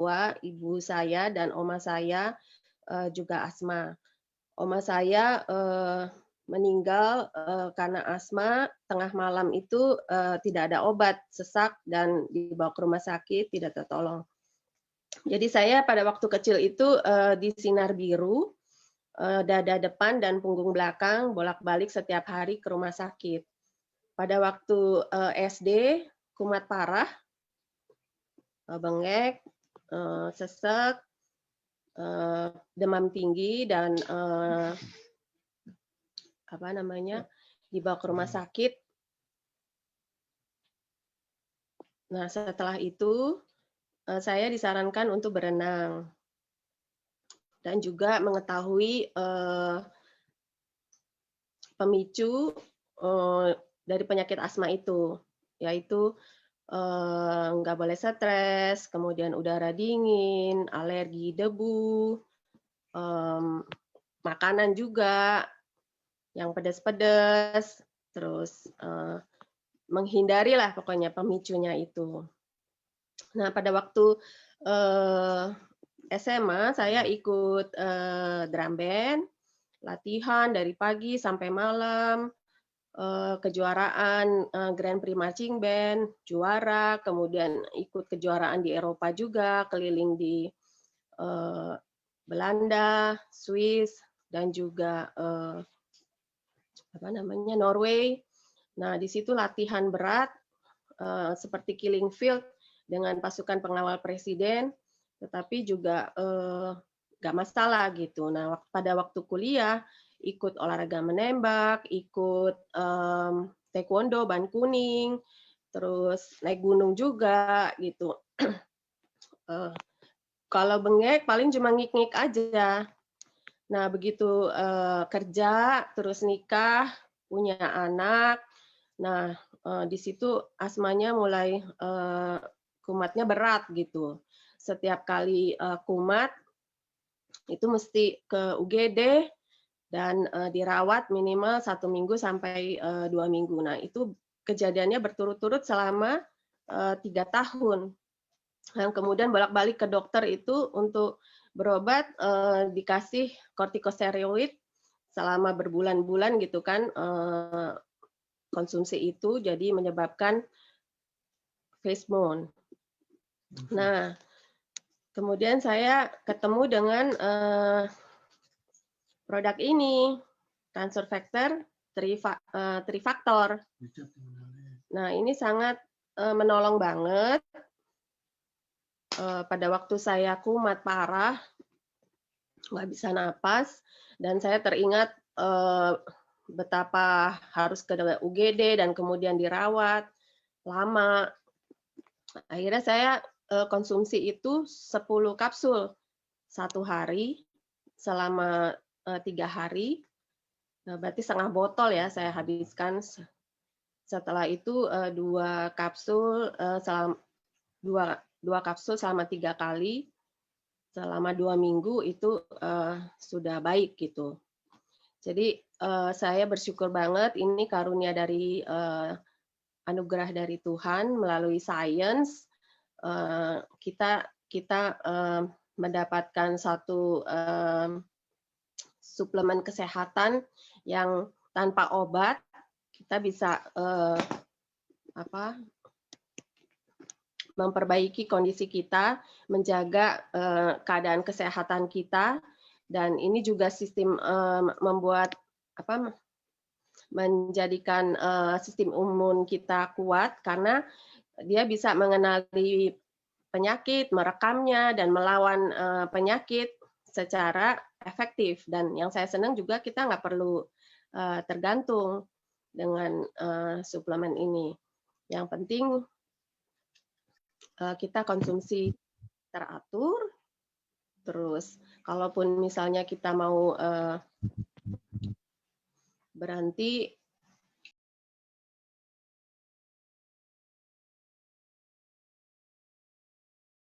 bahwa ibu saya dan oma saya juga asma. Oma saya meninggal karena asma, tengah malam itu tidak ada obat, sesak dan dibawa ke rumah sakit tidak tertolong. Jadi saya pada waktu kecil itu di Sinar Biru, dada depan dan punggung belakang bolak-balik setiap hari ke rumah sakit. Pada waktu SD kumat parah, bengek, sesek, demam tinggi dan dibawa ke rumah sakit. Nah, setelah itu saya disarankan untuk berenang dan juga mengetahui pemicu dari penyakit asma itu, yaitu nggak boleh stres, kemudian udara dingin, alergi debu, makanan juga yang pedas-pedas, terus menghindari lah pokoknya pemicunya itu. Nah, pada waktu SMA saya ikut drum band, latihan dari pagi sampai malam, kejuaraan Grand Prix Marching Band, juara, kemudian ikut kejuaraan di Eropa juga, keliling di Belanda, Swiss, dan juga Norway. Nah, di situ latihan berat seperti Killing Field dengan pasukan pengawal presiden, tetapi juga nggak masalah gitu. Nah, pada waktu kuliah ikut olahraga menembak, ikut taekwondo ban kuning, terus naik gunung juga gitu. Kalau bengek paling cuma ngik-ngik aja. Nah, begitu kerja, terus nikah, punya anak, nah di situ asmanya mulai kumatnya berat gitu. Setiap kali kumat itu mesti ke UGD dan dirawat minimal 1 minggu sampai 2 minggu. Nah, itu kejadiannya berturut-turut selama 3 tahun. Dan kemudian bolak-balik ke dokter itu untuk berobat, dikasih kortikosteroid selama berbulan-bulan gitu kan, konsumsi itu jadi menyebabkan face wound. Nah, kemudian saya ketemu dengan produk ini, Cancer Factor Trifactor. Nah, ini sangat menolong banget. Pada waktu saya kumat parah, nggak bisa napas, dan saya teringat betapa harus ke UGD dan kemudian dirawat lama. Akhirnya saya konsumsi itu 10 kapsul 1 hari selama 3 hari. Nah, berarti setengah botol ya saya habiskan. Setelah itu 2 kapsul selama 3 kali selama 2 minggu itu sudah baik gitu. Jadi saya bersyukur banget ini karunia dari anugerah dari Tuhan melalui sains kita mendapatkan satu suplemen kesehatan yang tanpa obat kita bisa memperbaiki kondisi kita, menjaga keadaan kesehatan kita, dan ini juga sistem menjadikan sistem imun kita kuat karena dia bisa mengenali penyakit, merekamnya, dan melawan penyakit secara efektif. Dan yang saya senang juga kita nggak perlu tergantung dengan suplemen ini. Yang penting kita konsumsi teratur, terus kalaupun misalnya kita mau berhenti,